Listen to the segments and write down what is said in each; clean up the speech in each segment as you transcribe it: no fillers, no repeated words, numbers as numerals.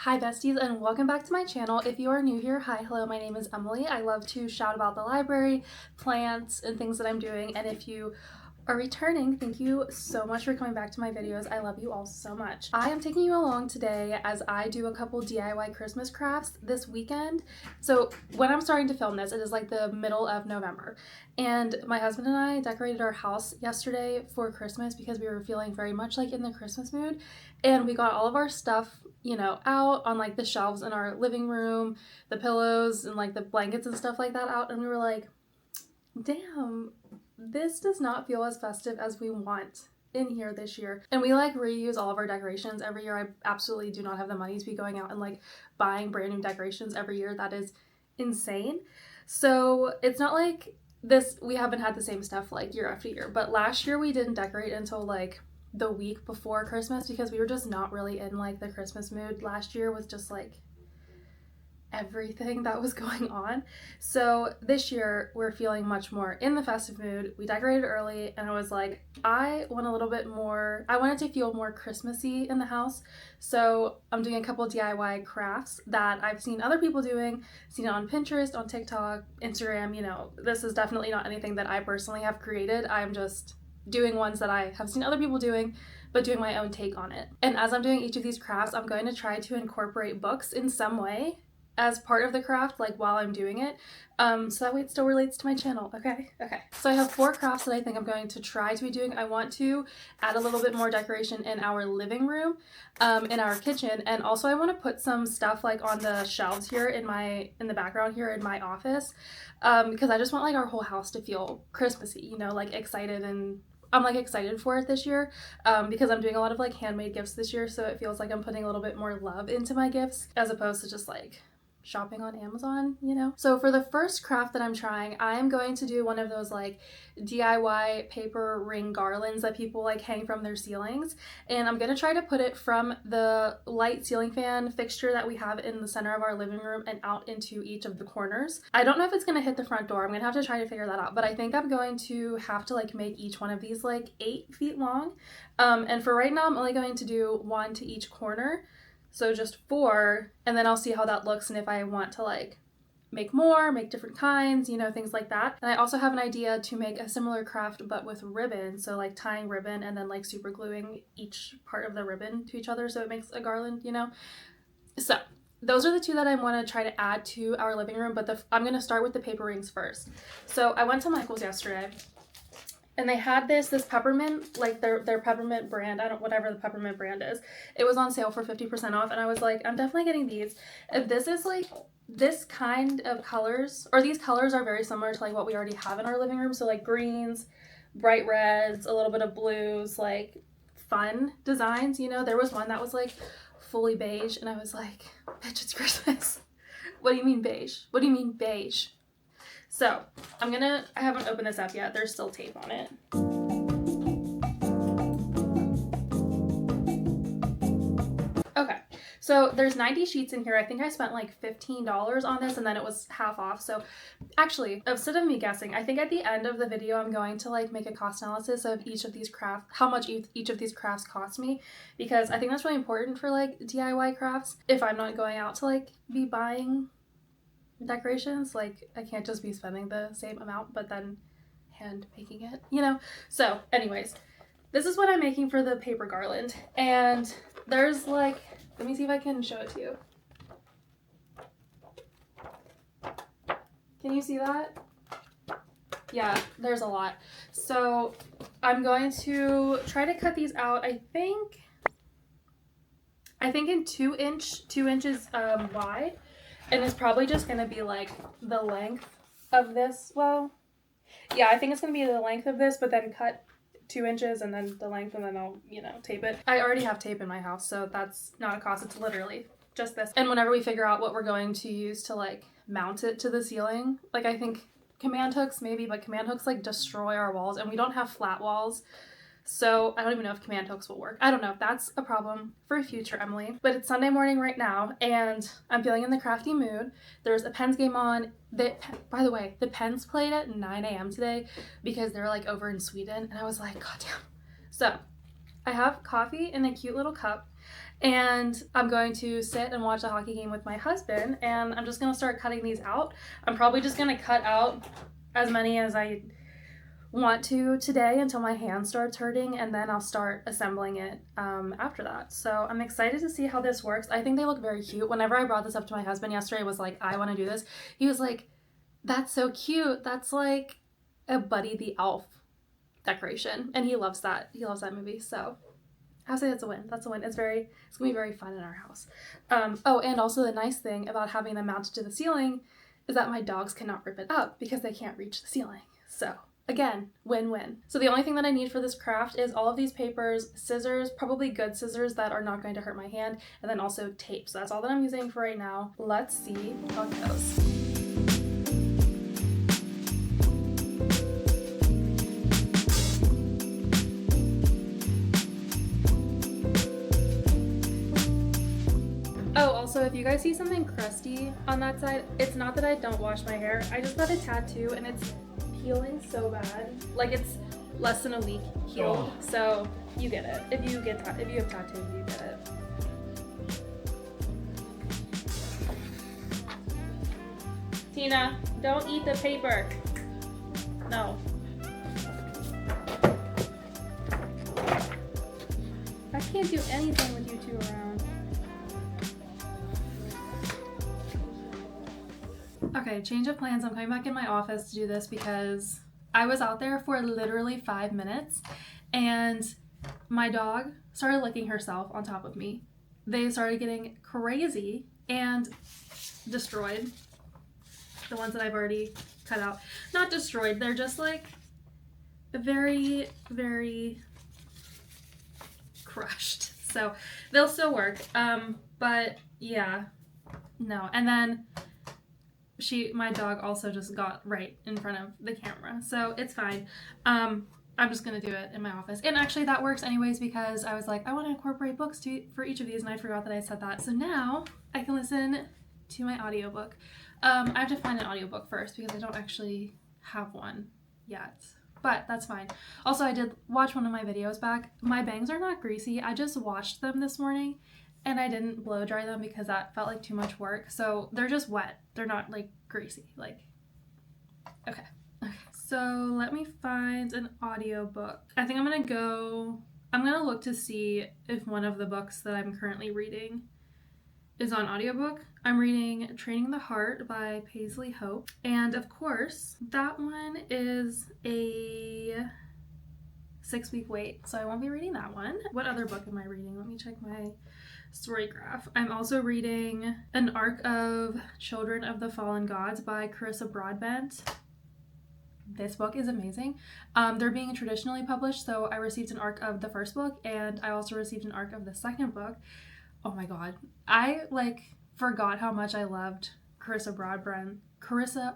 Hi besties, and welcome back to my channel. If you are new here, hi, hello, my name is Emily. I love to shout about the library, plants, and things that I'm doing. And if you are returning, thank you so much for coming back to my videos. I love you all so much. I am taking you along today as I do a couple DIY Christmas crafts this weekend. So when I'm starting to film this, it is like the middle of November. And my husband and I decorated our house yesterday for Christmas because we were feeling very much like in the Christmas mood. And we got all of our stuff, you know, out on like the shelves in our living room, the pillows and like the blankets and stuff like that out. And we were like, damn, this does not feel as festive as we want in here this year. And we like reuse all of our decorations every year. I absolutely do not have the money to be going out and like buying brand new decorations every year. That is insane. So it's not like this, we haven't had the same stuff like year after year, but last year we didn't decorate until like the week before Christmas because we were just not really in like the Christmas mood last year with just like everything that was going on. So this year we're feeling much more in the festive mood. We decorated early and I was like, I want a little bit more, I wanted to feel more Christmassy in the house. So I'm doing a couple DIY crafts that I've seen other people doing, seen it on Pinterest, on TikTok, Instagram. You know, this is definitely not anything that I personally have created. I'm just doing ones that I have seen other people doing, but doing my own take on it. And as I'm doing each of these crafts, I'm going to try to incorporate books in some way as part of the craft, like while I'm doing it, so that way it still relates to my channel. Okay. So I have 4 crafts that I think I'm going to try to be doing. I want to add a little bit more decoration in our living room, in our kitchen, and also I want to put some stuff like on the shelves here in the background here in my office, because I just want like our whole house to feel Christmassy, you know, like excited. And I'm like excited for it this year, because I'm doing a lot of like handmade gifts this year, so it feels like I'm putting a little bit more love into my gifts as opposed to just like shopping on Amazon, you know? So for the first craft that I'm trying, I am going to do one of those like DIY paper ring garlands that people like hang from their ceilings. And I'm gonna try to put it from the light ceiling fan fixture that we have in the center of our living room and out into each of the corners. I don't know if it's gonna hit the front door. I'm gonna have to try to figure that out, but I think I'm going to have to like make each one of these like 8 feet long. And for right now, I'm only going to do 1 to each corner. So just 4, and then I'll see how that looks and if I want to like make more, make different kinds, you know, things like that. And I also have an idea to make a similar craft but with ribbon, so like tying ribbon and then like super gluing each part of the ribbon to each other so it makes a garland, you know. So those are the 2 that I want to try to add to our living room, but I'm going to start with the paper rings first. So I went to Michael's yesterday and they had this peppermint, like their peppermint brand, whatever the peppermint brand is. It was on sale for 50% off, and I was like, I'm definitely getting these. If this is like this kind of colors, or these colors are very similar to like what we already have in our living room, so like greens, bright reds, a little bit of blues, like fun designs, you know. There was one that was like fully beige, and I was like, bitch, it's Christmas. What do you mean beige? What do you mean beige? So I haven't opened this up yet. There's still tape on it. Okay, so there's 90 sheets in here. I think I spent like $15 on this and then it was half off. So actually, instead of me guessing, I think at the end of the video, I'm going to like make a cost analysis of each of these crafts, how much each of these crafts cost me, because I think that's really important for like DIY crafts. If I'm not going out to like be buying decorations, like I can't just be spending the same amount but then hand making it, you know. So anyways, this is what I'm making for the paper garland, and there's like, let me see if I can show it to you. Can you see that? Yeah, there's a lot. So I'm going to try to cut these out. I think in 2 inches wide. And it's probably just going to be like the length of this. Well, yeah, I think it's going to be the length of this, but then cut 2 inches and then the length, and then I'll, you know, tape it. I already have tape in my house, so that's not a cost. It's literally just this. And whenever we figure out what we're going to use to like mount it to the ceiling, like I think command hooks maybe, but command hooks like destroy our walls and we don't have flat walls. So I don't even know if command hooks will work. I don't know if that's a problem for a future Emily. But it's Sunday morning right now and I'm feeling in the crafty mood. There's a Pens game on. By the way, the Pens played at 9 a.m. today because they're like over in Sweden. And I was like, God damn. So I have coffee in a cute little cup. And I'm going to sit and watch a hockey game with my husband, and I'm just going to start cutting these out. I'm probably just going to cut out as many as I want to today until my hand starts hurting, and then I'll start assembling it after that. So I'm excited to see how this works. I think they look very cute. Whenever I brought this up to my husband yesterday, I was like, I want to do this. He was like, that's so cute. That's like a Buddy the Elf decoration, and he loves that. He loves that movie. So I would say that's a win. That's a win. It's gonna be very fun in our house. Oh, and also the nice thing about having them mounted to the ceiling is that my dogs cannot rip it up because they can't reach the ceiling. So again, win-win. So the only thing that I need for this craft is all of these papers, scissors, probably good scissors that are not going to hurt my hand, and then also tape. So that's all that I'm using for right now. Let's see how it goes. Also, if you guys see something crusty on that side, it's not that I don't wash my hair. I just got a tattoo and it's peeling so bad. Like, it's less than a week healed. Oh. So you get it. If you have tattoos, you get it. Tina, don't eat the paper. No. I can't do anything with you two around. Okay, change of plans. I'm coming back in my office to do this because I was out there for literally 5 minutes and my dog started licking herself on top of me. They started getting crazy and destroyed. The ones that I've already cut out. Not destroyed, they're just like very, very crushed. So they'll still work. But yeah, no. And then my dog also just got right in front of the camera, so it's fine. I'm just gonna do it in my office, and actually that works anyways because I was like, I want to incorporate books for each of these, and I forgot that I said that. So now I can listen to my audiobook. I have to find an audiobook first because I don't actually have one yet, but that's fine. Also, I did watch one of my videos back. My bangs are not greasy. I just washed them this morning and I didn't blow dry them because that felt like too much work. So they're just wet. They're not like greasy. Like, okay. So let me find an audiobook. I think I'm gonna look to see if one of the books that I'm currently reading is on audiobook. I'm reading Training the Heart by Paisley Hope. And of course, that one is a 6-week wait, so I won't be reading that one. What other book am I reading? Let me check my STORYGRAPH. I'm also reading An Arc of Children of the Fallen Gods by Carissa Broadbent. This book is amazing. They're being traditionally published, so I received an arc of the first book, and I also received an arc of the second book. Oh my god. I forgot how much I loved Carissa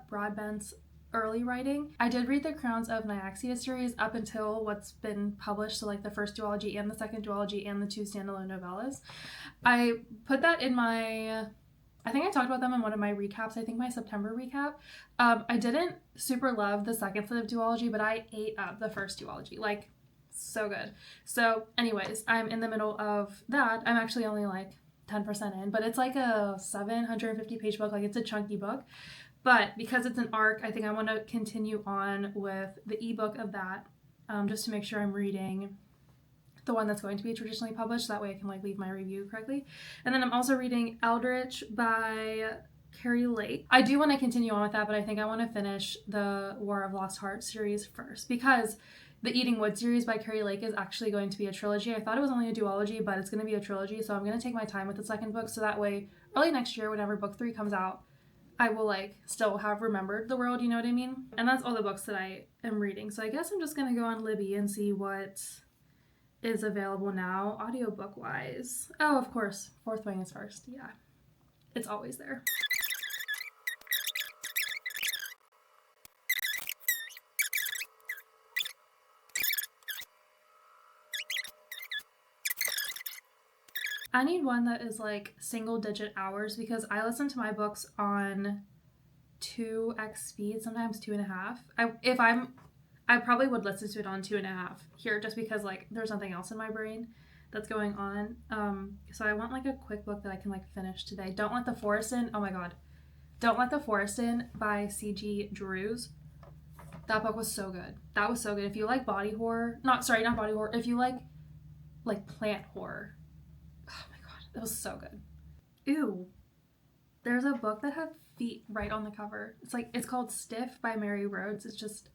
Broadbent's early writing. I did read the Crowns of Nyaxia series up until what's been published, so like the first duology and the second duology and the 2 standalone novellas. I put that in I think I talked about them in one of my recaps, I think my September recap. I didn't super love the second set of duology, but I ate up the first duology. Like, so good. So anyways, I'm in the middle of that. I'm actually only like 10% in, but it's like a 750 page book. Like, it's a chunky book. But because it's an arc, I think I want to continue on with the ebook of that, just to make sure I'm reading the one that's going to be traditionally published. That way I can leave my review correctly. And then I'm also reading Eldritch by Carrie Lake. I do want to continue on with that, but I think I want to finish the War of Lost Hearts series first because the Eating Wood series by Carrie Lake is actually going to be a trilogy. I thought it was only a duology, but it's going to be a trilogy, so I'm going to take my time with the second book, so that way early next year, whenever book 3 comes out, I will still have remembered the world, you know what I mean? And that's all the books that I am reading. So I guess I'm just going to go on Libby and see what is available now, audiobook wise. Oh, of course, Fourth Wing is first. Yeah, it's always there. I need one that is single digit hours because I listen to my books on 2x speed, sometimes 2.5. I probably would listen to it on 2.5 here just because there's nothing else in my brain. that's going on. So I want like a quick book that I can like finish today. Don't Let the Forest In. Oh my god. Don't Let the Forest In by C.G. Drews. That book was so good. That was so good. If you like body horror, not body horror. If you like plant horror. Oh my god, that was so good. Ew. There's a book that had feet right on the cover. It's called Stiff by Mary Rhodes. It's just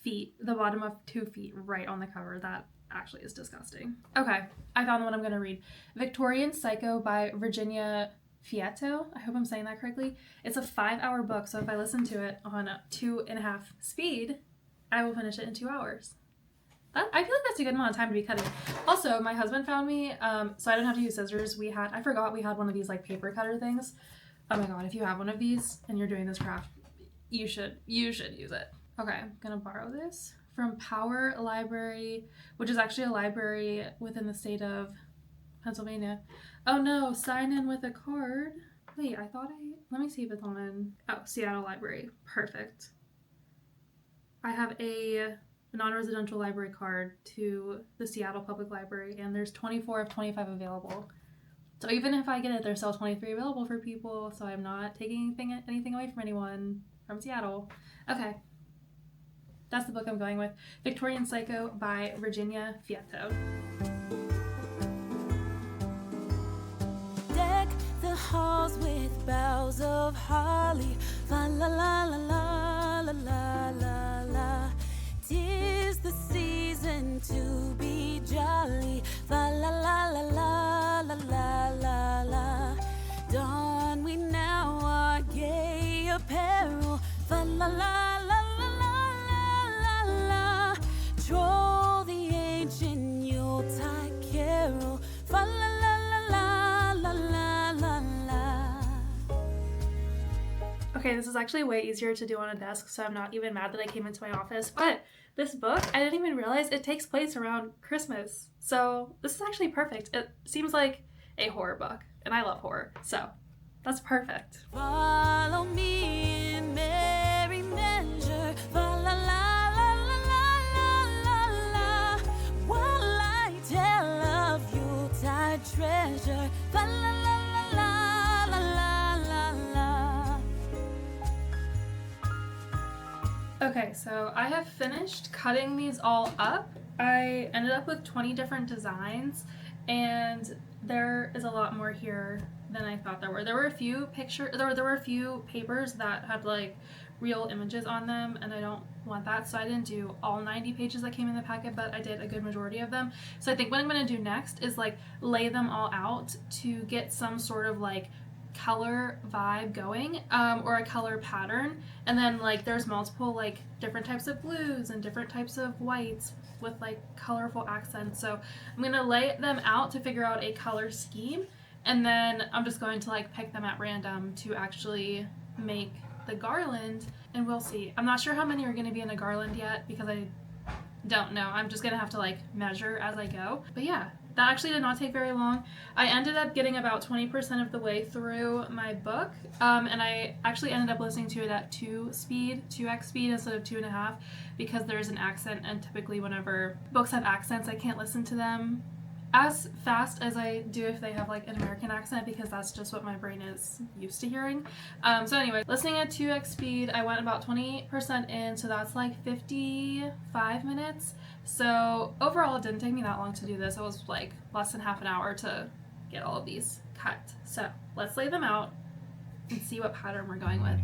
feet, the bottom of 2 feet right on the cover. That actually is disgusting. Okay, I found the one I'm gonna read. Victorian Psycho by Virginia Fietto. I hope I'm saying that correctly. It's a 5-hour book, so if I listen to it on 2.5 speed, I will finish it in 2 hours. I feel like that's a good amount of time to be cutting. Also, my husband found me, so I didn't have to use scissors. I forgot we had one of these like paper cutter things. Oh my god, if you have one of these and you're doing this craft, you should use it. Okay, I'm gonna borrow this from Power Library, which is actually a library within the state of Pennsylvania. Oh no, sign in with a card. Wait, let me see if it's on, oh, Seattle Library. Perfect. I have a non-residential library card to the Seattle Public Library, and there's 24 of 25 available. So even if I get it, there's still 23 available for people, so I'm not taking anything away from anyone from Seattle. Okay. That's the book I'm going with. Victorian Psycho by Virginia Fietto. Deck the halls with boughs of holly. La la la la la la la la la. 'Tis the season to be jolly. La la la la la la la la la. Don we now our gay apparel. La la la la la la la la. Troll the ancient Yuletide carol. La la la la la la la la. Okay, this is actually way easier to do on a desk, so I'm not even mad that I came into my office. But this book, I didn't even realize it takes place around Christmas. So this is actually perfect. It seems like a horror book, and I love horror, so that's perfect. Follow me in merry measure. La la la la la la la la. While I tell of Yuletide treasure. La la la la la la la la. Okay, so I have finished cutting these all up. I ended up with 20 different designs, and there is a lot more here than I thought there were. There were a few papers that had like real images on them, and I don't want that, so I didn't do all 90 pages that came in the packet, but I did a good majority of them. So I think what I'm going to do next is like lay them all out to get some sort of like color vibe going, or a color pattern, and then like there's multiple like different types of blues and different types of whites with like colorful accents. So I'm gonna lay them out to figure out a color scheme, and then I'm just going to like pick them at random to actually make the garland, and we'll see. I'm not sure how many are going to be in a garland yet because I don't know. I'm just gonna have to like measure as I go. But yeah, that actually did not take very long. I ended up getting about 20% of the way through my book, and I actually ended up listening to it at 2x speed instead of 2.5, because there's an accent, and typically whenever books have accents, I can't listen to them as fast as I do if they have like an American accent, because that's just what my brain is used to hearing. So anyway, listening at 2x speed, I went about 20% in, so that's like 55 minutes. So overall, it didn't take me that long to do this. It was like less than half an hour to get all of these cut. So let's lay them out and see what pattern we're going with.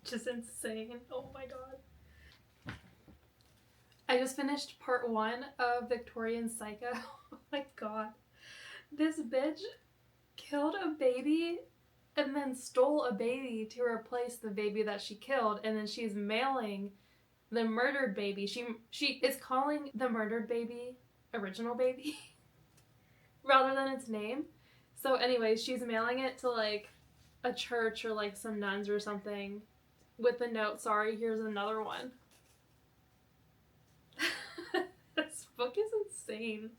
Just insane. Oh my god. I just finished part 1 of Victorian Psycho. Oh my god. This bitch killed a baby and then stole a baby to replace the baby that she killed, and then she's mailing the murdered baby. She is calling the murdered baby original baby rather than its name. So anyways, she's mailing it to like a church or like some nuns or something with the note, sorry, here's another one. This book is insane.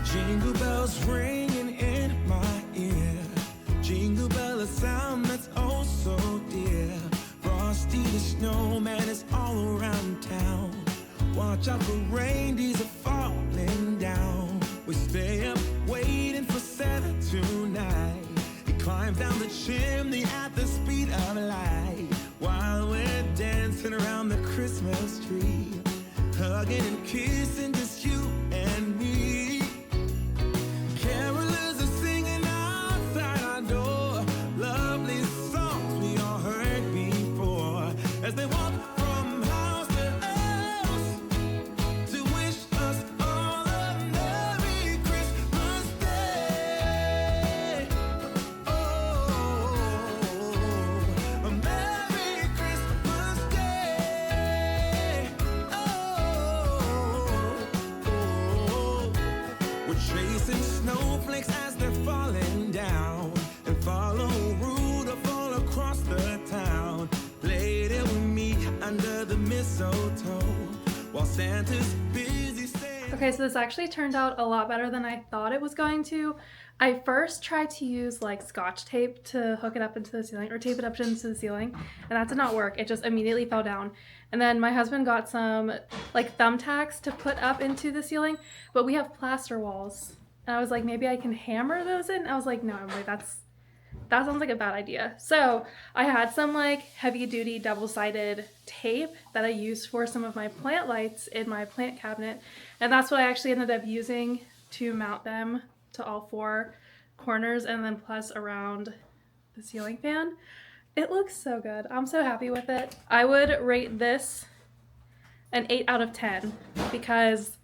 Jingle bells ringing in my ear. Jingle bell, a sound that's oh so dear. Frosty the snowman is all around town. Watch out for reindeers are falling down. We stay up waiting for Santa tonight. He climbs down the chimney at the speed of light, while we're dancing around the Christmas tree, hugging and kissing just you and me. Carolers are singing outside our door, lovely songs we all heard before, as they walk from house to house to wish us all a Merry Christmas Day. Oh, a Merry Christmas Day. Oh, we're chasing snowflakes as they're falling down, and follow Rudolph all across the town. Later we meet under the mistletoe, while Santa's busy saying... Okay, so this actually turned out a lot better than I thought it was going to. I first tried to use like Scotch tape to hook it up into the ceiling, or tape it up into the ceiling, and that did not work. It just immediately fell down. And then my husband got some like thumbtacks to put up into the ceiling, but we have plaster walls. And I was like, maybe I can hammer those in? I was like, no, Emily, that sounds like a bad idea. So I had some like heavy duty double-sided tape that I used for some of my plant lights in my plant cabinet. And that's what I actually ended up using to mount them to all four corners, and then plus around the ceiling fan. It looks so good. I'm so happy with it. I would rate this an 8 out of 10 because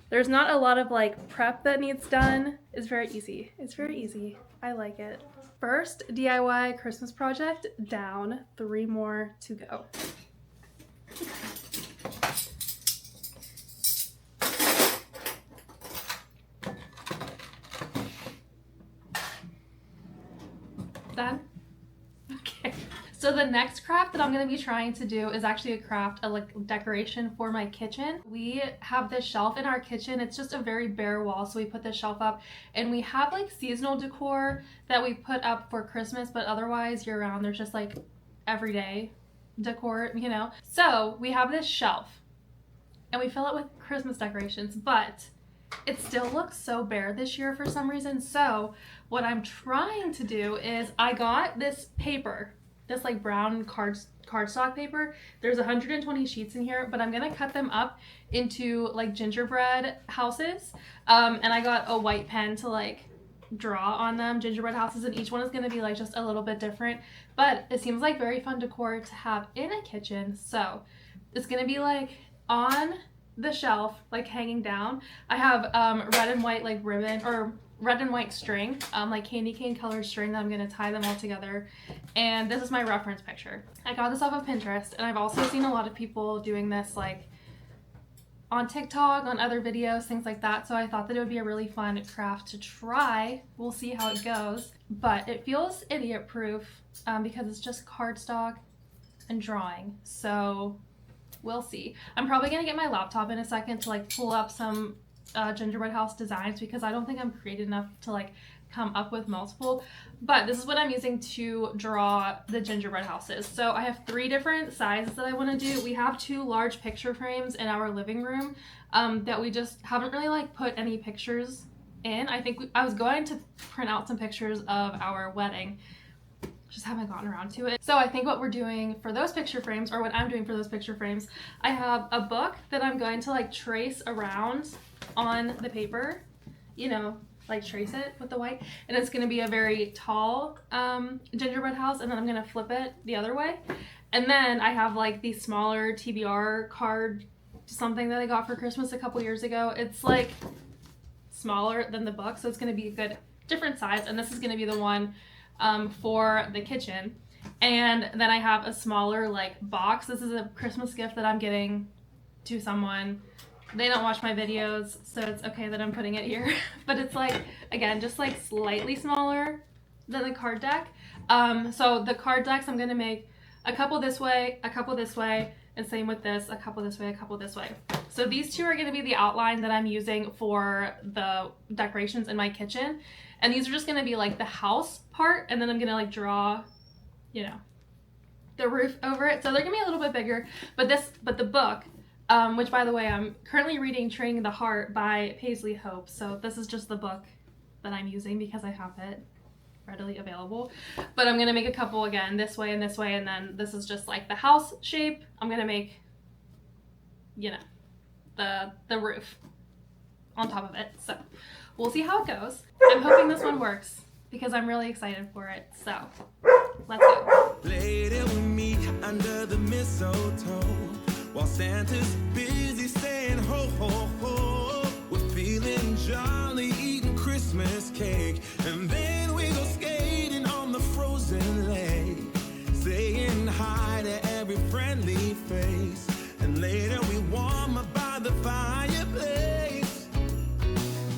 there's not a lot of like prep that needs done. It's very easy. It's very easy. I like it. First DIY Christmas project down, 3 more to go. Done? Okay. So the next craft that I'm going to be trying to do is actually a craft, a like decoration for my kitchen. We have this shelf in our kitchen. It's just a very bare wall, so we put this shelf up, and we have like seasonal decor that we put up for Christmas, but otherwise year round there's just like everyday decor, you know. So we have this shelf and we fill it with Christmas decorations, but it still looks so bare this year for some reason. So what I'm trying to do is I got this paper, this like brown cardstock paper. There's 120 sheets in here, but I'm gonna cut them up into like gingerbread houses. And I got a white pen to like draw on them, gingerbread houses, and each one is gonna be like just a little bit different. But it seems like very fun decor to have in a kitchen. So it's gonna be like on the shelf, like hanging down. I have red and white like ribbon, or red and white string, like candy cane colored string that I'm gonna tie them all together. And this is my reference picture. I got this off of Pinterest, and I've also seen a lot of people doing this like on TikTok, on other videos, things like that. So I thought that it would be a really fun craft to try. We'll see how it goes, but it feels idiot proof because it's just cardstock and drawing. So we'll see. I'm probably gonna get my laptop in a second to like pull up some gingerbread house designs, because I don't think I'm creative enough to like come up with multiple, but this is what I'm using to draw the gingerbread houses. So I have 3 different sizes that I want to do. We have 2 large picture frames in our living room that we just haven't really like put any pictures in. I think I was going to print out some pictures of our wedding, just haven't gotten around to it. So I think what we're doing for those picture frames, or what I'm doing for those picture frames, I have a book that I'm going to like trace around on the paper, you know, like trace it with the white, and it's going to be a very tall gingerbread house, and then I'm going to flip it the other way. And then I have like these smaller TBR card something that I got for Christmas a couple years ago. It's like smaller than the book, so it's going to be a good different size, and this is going to be the one for the kitchen. And then I have a smaller like box. This is a Christmas gift that I'm getting to someone. They don't watch my videos, so it's okay that I'm putting it here. But it's like, again, just like slightly smaller than the card deck. So the card decks, I'm going to make a couple this way, a couple this way, and same with this, a couple this way, a couple this way. So these two are going to be the outline that I'm using for the decorations in my kitchen. And these are just going to be like the house part, and then I'm going to like draw, you know, the roof over it. So they're going to be a little bit bigger. But the book, which by the way, I'm currently reading Training the Heart by Paisley Hope. So this is just the book that I'm using because I have it readily available. But I'm going to make a couple again, this way, and then this is just like the house shape. I'm going to make, you know, the roof on top of it. So we'll see how it goes. I'm hoping this one works because I'm really excited for it. So let's go. Later we meet under the mistletoe while Santa's busy saying ho ho ho. We're feeling jolly, eating Christmas cake, and then we go skating on the frozen lake, saying hi to every friendly face, and later we warm up by the fireplace.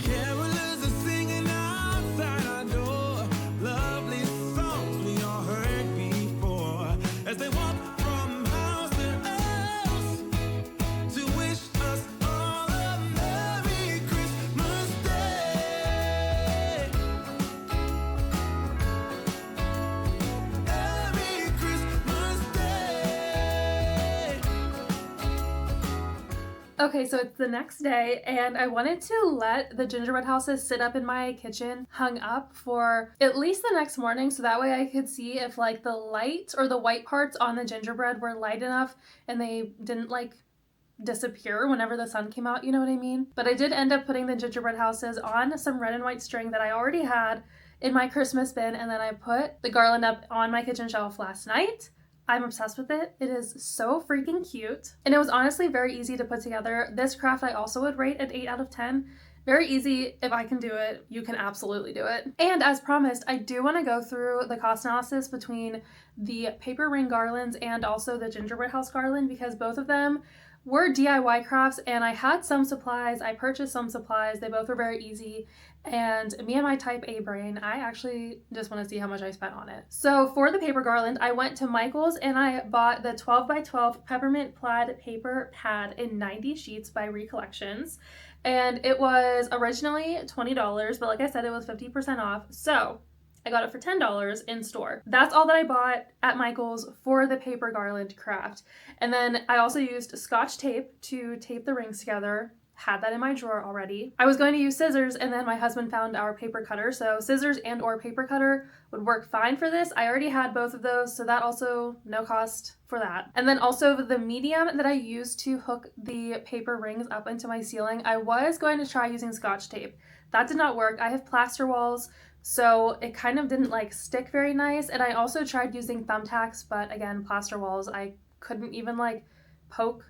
Carolers are singing outside our door, lovely songs we all heard before, as they walk from house to house to wish us all a Merry Christmas Day. Merry Christmas Day. Okay, so it's the next day, and I wanted to let the gingerbread houses sit up in my kitchen, hung up for at least the next morning, so that way I could see if like the light or the white parts on the gingerbread were light enough and they didn't like disappear whenever the sun came out, you know what I mean? But I did end up putting the gingerbread houses on some red and white string that I already had in my Christmas bin, and then I put the garland up on my kitchen shelf last night. I'm obsessed with it. It is so freaking cute. And it was honestly very easy to put together. This craft I also would rate an 8 out of 10. Very easy. If I can do it, you can absolutely do it. And as promised, I do want to go through the cost analysis between the paper ring garlands and also the gingerbread house garland, because both of them were DIY crafts and I had some supplies. I purchased some supplies. They both were very easy. And me and my type A brain, I actually just want to see how much I spent on it. So for the paper garland, I went to Michael's and I bought the 12 by 12 peppermint plaid paper pad in 90 sheets by Recollections. And it was originally $20, but like I said, it was 50% off. So I got it for $10 in store. That's all that I bought at Michael's for the paper garland craft. And then I also used Scotch tape to tape the rings together. Had that in my drawer already. I was going to use scissors, and then my husband found our paper cutter, so scissors and or paper cutter would work fine for this. I already had both of those, so that also no cost for that. And then also the medium that I used to hook the paper rings up into my ceiling, I was going to try using Scotch tape. That did not work. I have plaster walls, so it kind of didn't like stick very nice. And I also tried using thumbtacks, but again, plaster walls, I couldn't even like poke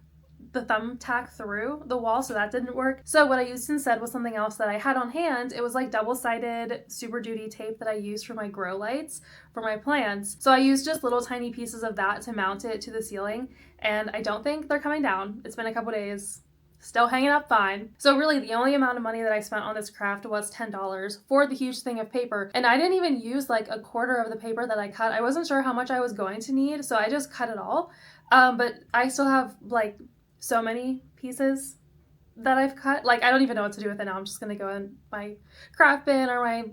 the thumbtack through the wall, so that didn't work. So what I used instead was something else that I had on hand. It was like double-sided Super Duty tape that I used for my grow lights for my plants. So I used just little tiny pieces of that to mount it to the ceiling, and I don't think they're coming down. It's been a couple days. Still hanging up fine. So really the only amount of money that I spent on this craft was $10 for the huge thing of paper. And I didn't even use like a quarter of the paper that I cut. I wasn't sure how much I was going to need, so I just cut it all. But I still have like so many pieces that I've cut. Like I don't even know what to do with it now. I'm just gonna go in my craft bin or my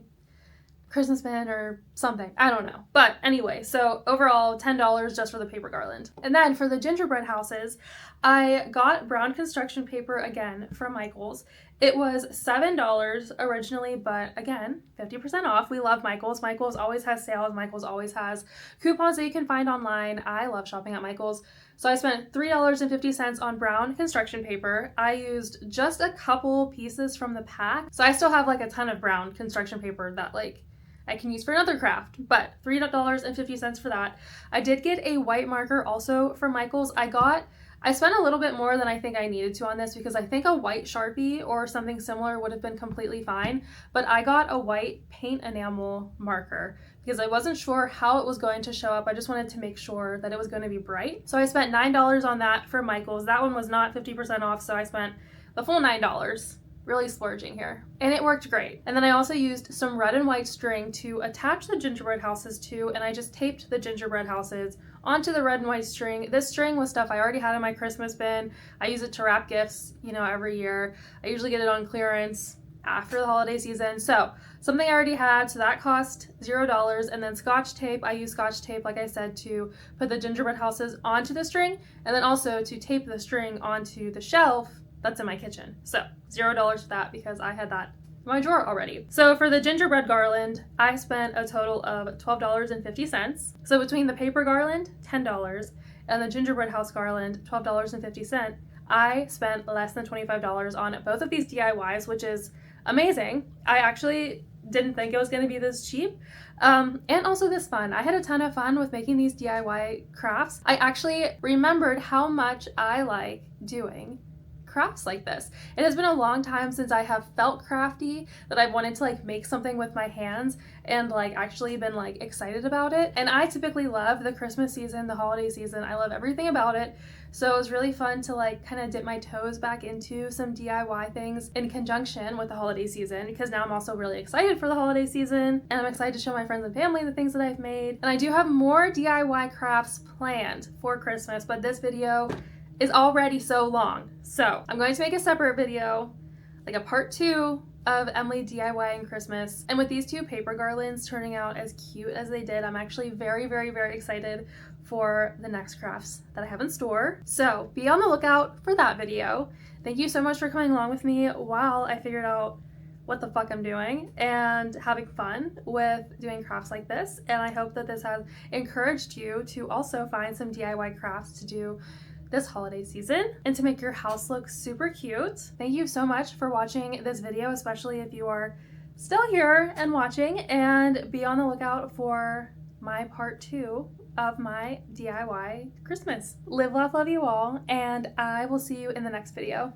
Christmas bin or something. I don't know. But anyway, so overall $10 just for the paper garland. And then for the gingerbread houses, I got brown construction paper again from Michael's. It was $7 originally, but again, 50% off. We love Michael's. Michael's always has sales. Michael's always has coupons that you can find online. I love shopping at Michael's. So I spent $3.50 on brown construction paper. I used just a couple pieces from the pack. So I still have like a ton of brown construction paper that like I can use for another craft, but $3.50 for that. I did get a white marker also from Michael's. I got I spent a little bit more than I think I needed to on this because I think a white Sharpie or something similar would have been completely fine, but I got a white paint enamel marker because I wasn't sure how it was going to show up. I just wanted to make sure that it was going to be bright. So I spent $9 on that for Michael's. That one was not 50% off, so I spent the full $9. Really splurging here. And it worked great. And then I also used some red and white string to attach the gingerbread houses to, and I just taped the gingerbread houses onto the red and white string. This string was stuff I already had in my Christmas bin. I use it to wrap gifts, you know, every year. I usually get it on clearance after the holiday season. So something I already had, so that cost $0. And then Scotch tape, I use Scotch tape, like I said, to put the gingerbread houses onto the string, and then also to tape the string onto the shelf that's in my kitchen. So $0 for that because I had that in my drawer already. So for the gingerbread garland, I spent a total of $12.50. So between the paper garland, $10, and the gingerbread house garland, $12.50, I spent less than $25 on both of these DIYs, which is amazing. I actually didn't think it was going to be this cheap, and also this fun. I had a ton of fun with making these DIY crafts. I actually remembered how much I like doing crafts like this. It has been a long time since I have felt crafty, that I've wanted to like make something with my hands and like actually been like excited about it. And I typically love the Christmas season, the holiday season. I love everything about it. So it was really fun to like kind of dip my toes back into some DIY things in conjunction with the holiday season, because now I'm also really excited for the holiday season and I'm excited to show my friends and family the things that I've made. And I do have more DIY crafts planned for Christmas, but this video is already so long. So I'm going to make a separate video, like a part 2 of Emily DIYing Christmas. And with these two paper garlands turning out as cute as they did, I'm actually very, very, very excited for the next crafts that I have in store. So be on the lookout for that video. Thank you so much for coming along with me while I figured out what the fuck I'm doing and having fun with doing crafts like this. And I hope that this has encouraged you to also find some DIY crafts to do this holiday season and to make your house look super cute. Thank you so much for watching this video, especially if you are still here and watching, and be on the lookout for my part 2 of my DIY Christmas. Live, laugh, love you all, and I will see you in the next video.